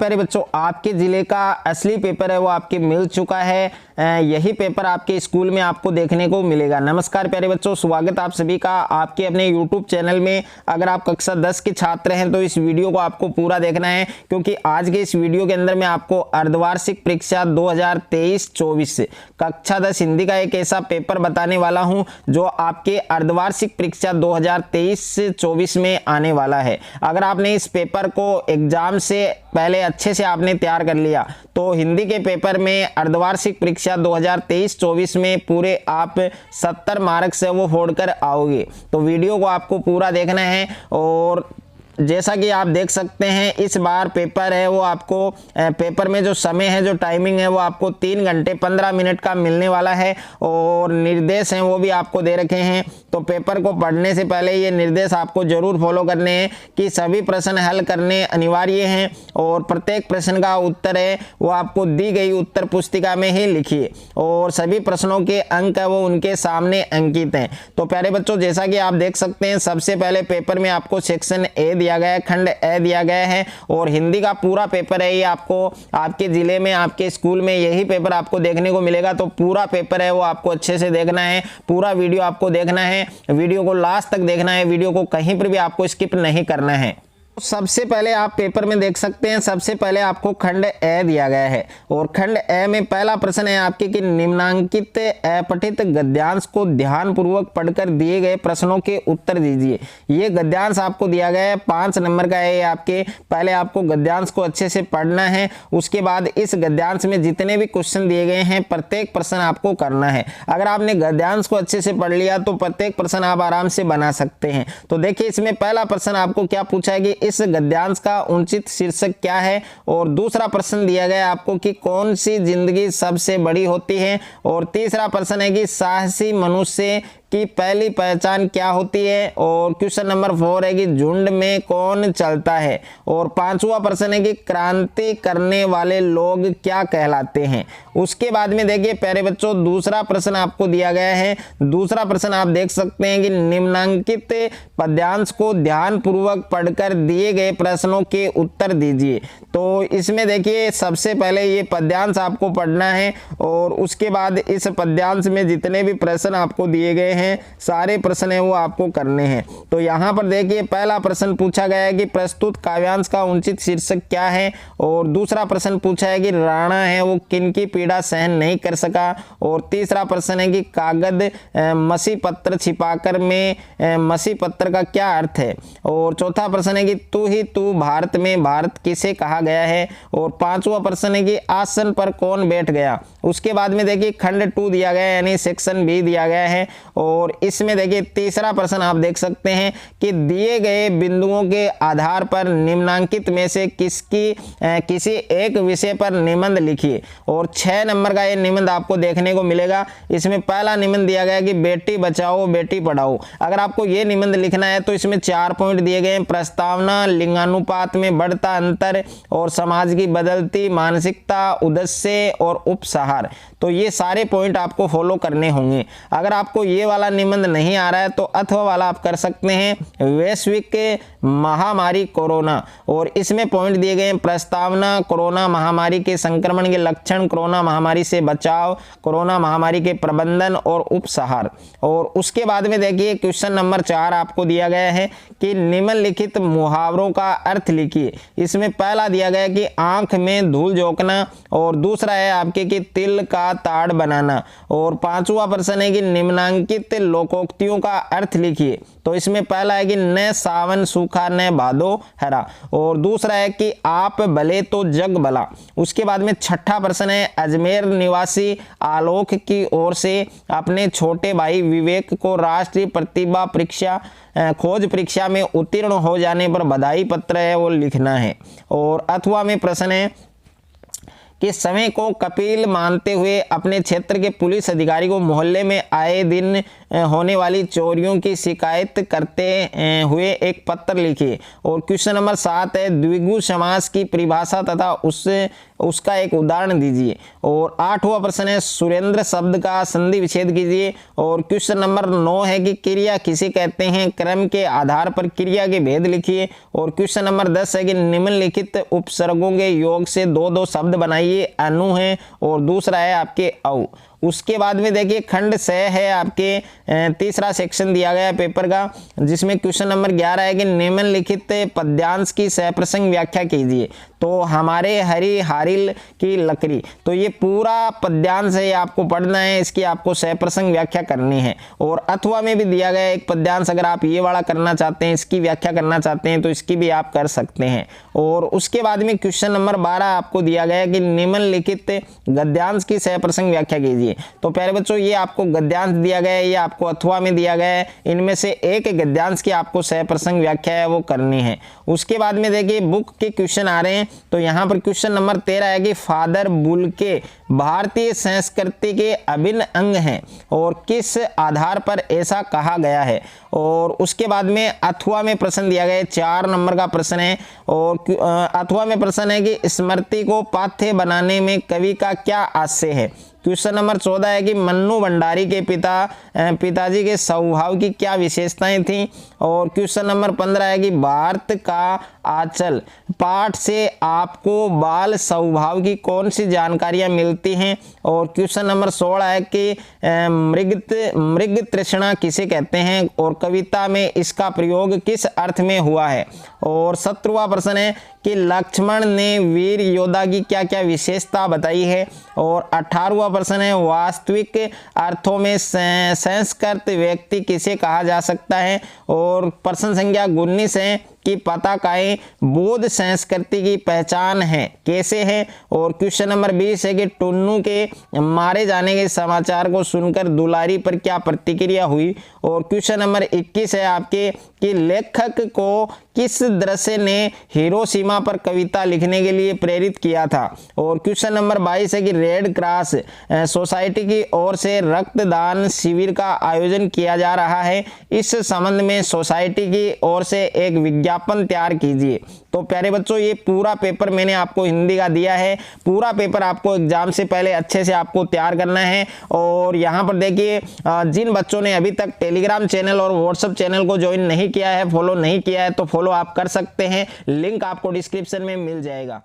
प्यारे बच्चों, आपके ज़िले का असली पेपर है वो आपके मिल चुका है। यही पेपर आपके स्कूल में आपको देखने को मिलेगा। नमस्कार प्यारे बच्चों, स्वागत आप सभी का आपके अपने YouTube चैनल में। अगर आप कक्षा 10 के छात्र हैं तो इस वीडियो को आपको पूरा देखना है, क्योंकि आज के इस वीडियो के अंदर मैं आपको अर्धवार्षिक परीक्षा 2023-24 कक्षा 10 हिंदी का एक ऐसा पेपर बताने वाला हूं जो आपके अर्धवार्षिक परीक्षा 2023-24 में आने वाला है। अगर आपने इस पेपर को एग्जाम से पहले अच्छे से आपने तैयार कर लिया तो हिंदी के पेपर में अर्धवार्षिक परीक्षा 2023-24 में पूरे आप 70 मार्क्स से वो फोड़कर आओगे। तो वीडियो को आपको पूरा देखना है। और जैसा कि आप देख सकते हैं, इस बार पेपर है वो आपको पेपर में जो समय है, जो टाइमिंग है वो आपको 3 घंटे 15 मिनट का मिलने वाला है। और निर्देश हैं वो भी आपको दे रखे हैं। तो पेपर को पढ़ने से पहले ये निर्देश आपको जरूर फॉलो करने हैं कि सभी प्रश्न हल करने अनिवार्य हैं और प्रत्येक प्रश्न का उत्तर है वो आपको दी गई उत्तर पुस्तिका में ही लिखिए और सभी प्रश्नों के अंक है वो उनके सामने अंकित हैं। तो प्यारे बच्चों, जैसा कि आप देख सकते हैं, सबसे पहले पेपर में आपको सेक्शन ए दिया गया है, खंड ए दिया गया है और हिंदी का पूरा पेपर है ये आपको आपके जिले में, आपके स्कूल में यही पेपर आपको देखने को मिलेगा। तो पूरा पेपर है वो आपको अच्छे से देखना है, पूरा वीडियो आपको देखना है, वीडियो को लास्ट तक देखना है, वीडियो को कहीं पर भी आपको स्किप नहीं करना है। सबसे पहले आप पेपर में देख सकते हैं, सबसे पहले आपको खंड ए दिया गया है और खंड ए में पहला प्रश्न है आपके कि निम्नांकित अपठित गद्यांश को ध्यानपूर्वक पढ़कर दिए गए प्रश्नों के उत्तर दीजिए। ये गद्यांश आपको दिया गया है, 5 नंबर का है। आपके पहले आपको गद्यांश को अच्छे से पढ़ना है, उसके बाद इस गद्यांश में जितने भी क्वेश्चन दिए गए हैं प्रत्येक प्रश्न आपको करना है। अगर आपने गद्यांश को अच्छे से पढ़ लिया तो प्रत्येक प्रश्न आप आराम से बना सकते हैं। तो देखिए, इसमें पहला प्रश्न आपको क्या पूछा है कि इस गद्यांश का उचित शीर्षक क्या है। और दूसरा प्रश्न दिया गया आपको कि कौन सी जिंदगी सबसे बड़ी होती है। और तीसरा प्रश्न है कि साहसी मनुष्य की पहली पहचान क्या होती है। और क्वेश्चन नंबर 4 है कि झुंड में कौन चलता है। और 5वां प्रश्न है कि क्रांति करने वाले लोग क्या कहलाते हैं। उसके बाद में देखिए प्यारे बच्चों, दूसरा प्रश्न आपको दिया गया है। दूसरा प्रश्न आप देख सकते हैं कि निम्नांकित पद्यांश को ध्यानपूर्वक पढ़कर दिए गए प्रश्नों के उत्तर दीजिए। तो इसमें देखिए, सबसे पहले ये पद्यांश आपको पढ़ना है और उसके बाद इस पद्यांश में जितने भी प्रश्न आपको दिए गए हैं सारे प्रश्न है वो आपको करने हैं। तो यहाँ पर देखिए, पहला प्रश्न पूछा गया है कि प्रस्तुत काव्यांश का उचित शीर्षक क्या है। और दूसरा प्रश्न पूछा है कि राणा है वो किनकी पीड़ा सहन नहीं कर सका। और तीसरा प्रश्न है कि कागज मसी पत्र छिपाकर में मसी पत्र का क्या अर्थ है। और चौथा प्रश्न है कि तू ही तू भारत में भारत किसे कहा गया है। और 5वां प्रश्न है कि आसन पर कौन बैठ गया। उसके बाद में देखिए खंड 2 दिया गया है, यानी सेक्शन बी दिया गया है। और इसमें देखिए तीसरा प्रश्न आप देख सकते हैं कि दिए गए बिंदुओं के आधार पर निम्नांकित में से किसी एक विषय पर निबंध लिखिए। और 6 नंबर का ये निबंध आपको देखने को मिलेगा। इसमें पहला निबंध दिया गया कि बेटी बचाओ बेटी पढ़ाओ। अगर आपको ये निबंध लिखना है तो इसमें 4 पॉइंट दिए गए हैं: प्रस्तावना, लिंगानुपात में बढ़ता अंतर और समाज की बदलती मानसिकता, उद्देश्य और उपसहार। तो ये सारे पॉइंट आपको फॉलो करने होंगे। अगर आपको ये वाला निबंध नहीं आ रहा है तो अथवा वाला आप कर सकते हैं, वैश्विक महामारी कोरोना। और इसमें पॉइंट दिए गए हैं: प्रस्तावना, कोरोना महामारी के संक्रमण के लक्षण, कोरोना महामारी से बचाव, कोरोना महामारी के प्रबंधन और उपसहार। और उसके बाद में देखिए क्वेश्चन नंबर 4 आपको दिया गया है कि निम्नलिखित मुहावरों का अर्थ लिखिए। इसमें पहला दिया गया कि आंख में धूल झोंकना और दूसरा है आपके कि तिल का ताड़ बनाना। और 5वां प्रश्न है कि निम्नांकित लोकोक्तियों का अर्थ लिखिए। तो इसमें पहला है कि न सावन सूखा न भादो हरा। और दूसरा है कि आप भले तो जग भला। उसके बाद में 6ठा प्रश्न है अजमेर निवासी आलोक की ओर से अपने छोटे भाई विवेक को राष्ट्रीय प्रतिभा परीक्षा खोज परीक्षा में उत्तीर्ण हो जाने पर बधाई पत्र है वो लिखना है। और अथवा में प्रश्न है कि समय को कपिल मानते हुए अपने क्षेत्र के पुलिस अधिकारी को मोहल्ले में आए दिन होने वाली चोरियों की शिकायत करते हुए एक पत्र लिखिए। और क्वेश्चन नंबर 7 है द्विगु समास की परिभाषा तथा उसका एक उदाहरण दीजिए। और 8वां प्रश्न है सुरेंद्र शब्द का संधि विच्छेद कीजिए। और क्वेश्चन नंबर 9 है कि क्रिया किसे कहते हैं, क्रम के आधार पर क्रिया के भेद लिखिए। और क्वेश्चन नंबर 10 है कि निम्नलिखित उपसर्गों के योग से दो दो शब्द बनाइए। अनु है और दूसरा है आपके औ। उसके बाद में देखिए खंड 6 है आपके तीसरा सेक्शन दिया गया है पेपर का, जिसमें क्वेश्चन नंबर 11 है कि निम्नलिखित पद्यांश की सहप्रसंग व्याख्या कीजिए। तो हमारे हरी हारिल की लकड़ी, तो ये पूरा पद्यांश है, ये आपको पढ़ना है, इसकी आपको सहप्रसंग व्याख्या करनी है। और अथवा में भी दिया गया एक पद्यांश, अगर आप ये वाला करना चाहते हैं, इसकी व्याख्या करना चाहते हैं तो इसकी भी आप कर सकते हैं। और उसके बाद में क्वेश्चन नंबर 12 आपको दिया गया है कि निम्नलिखित गद्यांश की सहप्रसंग व्याख्या कीजिए। तो प्यारे बच्चों ये आपको गद्यांश दिया गया है, ये आपको अथवा में दिया गया है, इनमें से एक गद्यांश की आपको सहप्रसंग व्याख्या है वो करनी है। उसके बाद में देखिए बुक के क्वेश्चन आ रहे हैं। तो यहाँ पर क्वेश्चन नंबर 13 है कि फादर बुल्के भारतीय संस्कृति के अभिन्न अंग हैं और किस आधार पर ऐसा कहा गया है। और उसके बाद में अथवा में प्रश्न दिया गया है, 4 नंबर का प्रश्न है। और अथवा में प्रश्न है कि स्मृति को पाठ्य बनाने में कवि का क्या आशय है। क्वेश्चन नंबर 14 है कि मन्नू भंडारी के पिताजी के स्वभाव की क्या विशेषताएं थीं। और क्वेश्चन नंबर 15 है कि भारत का आंचल पाठ से आपको बाल स्वभाव की कौन सी जानकारियां मिलती हैं। और क्वेश्चन नंबर 16 है कि मृग तृष्णा किसे कहते हैं और कविता में इसका प्रयोग किस अर्थ में हुआ है। और 17वां प्रश्न है कि लक्ष्मण ने वीर योद्धा की क्या क्या विशेषता बताई है। और 18वां प्रश्न है वास्तविक अर्थों में संस्कृत व्यक्ति किसे कहा जा सकता है। और प्रश्न संख्या 19 है कि पताकाएं बौद्ध संस्कृति की पहचान है, कैसे है। और क्वेश्चन नंबर 20 है कि टुन्नू के मारे जाने के समाचार को सुनकर दुलारी पर क्या प्रतिक्रिया हुई। और क्वेश्चन नंबर 21 है आपके कि लेखक को किस दृश्य ने हिरोशिमा पर कविता लिखने के लिए प्रेरित किया था। और क्वेश्चन नंबर 22 है कि रेड क्रॉस सोसाइटी की ओर से रक्तदान शिविर का आयोजन किया जा रहा है, इस संबंध में सोसाइटी की ओर से एक विज्ञापन तैयार कीजिए। तो प्यारे बच्चों ये पूरा पेपर मैंने आपको हिंदी का दिया है, पूरा पेपर आपको एग्जाम से पहले अच्छे से आपको तैयार करना है। और यहाँ पर देखिए जिन बच्चों ने अभी तक टेलीग्राम चैनल और व्हाट्सएप चैनल को ज्वाइन नहीं किया है, फॉलो नहीं किया है, तो फॉलो आप कर सकते हैं, लिंक आपको डिस्क्रिप्शन में मिल जाएगा।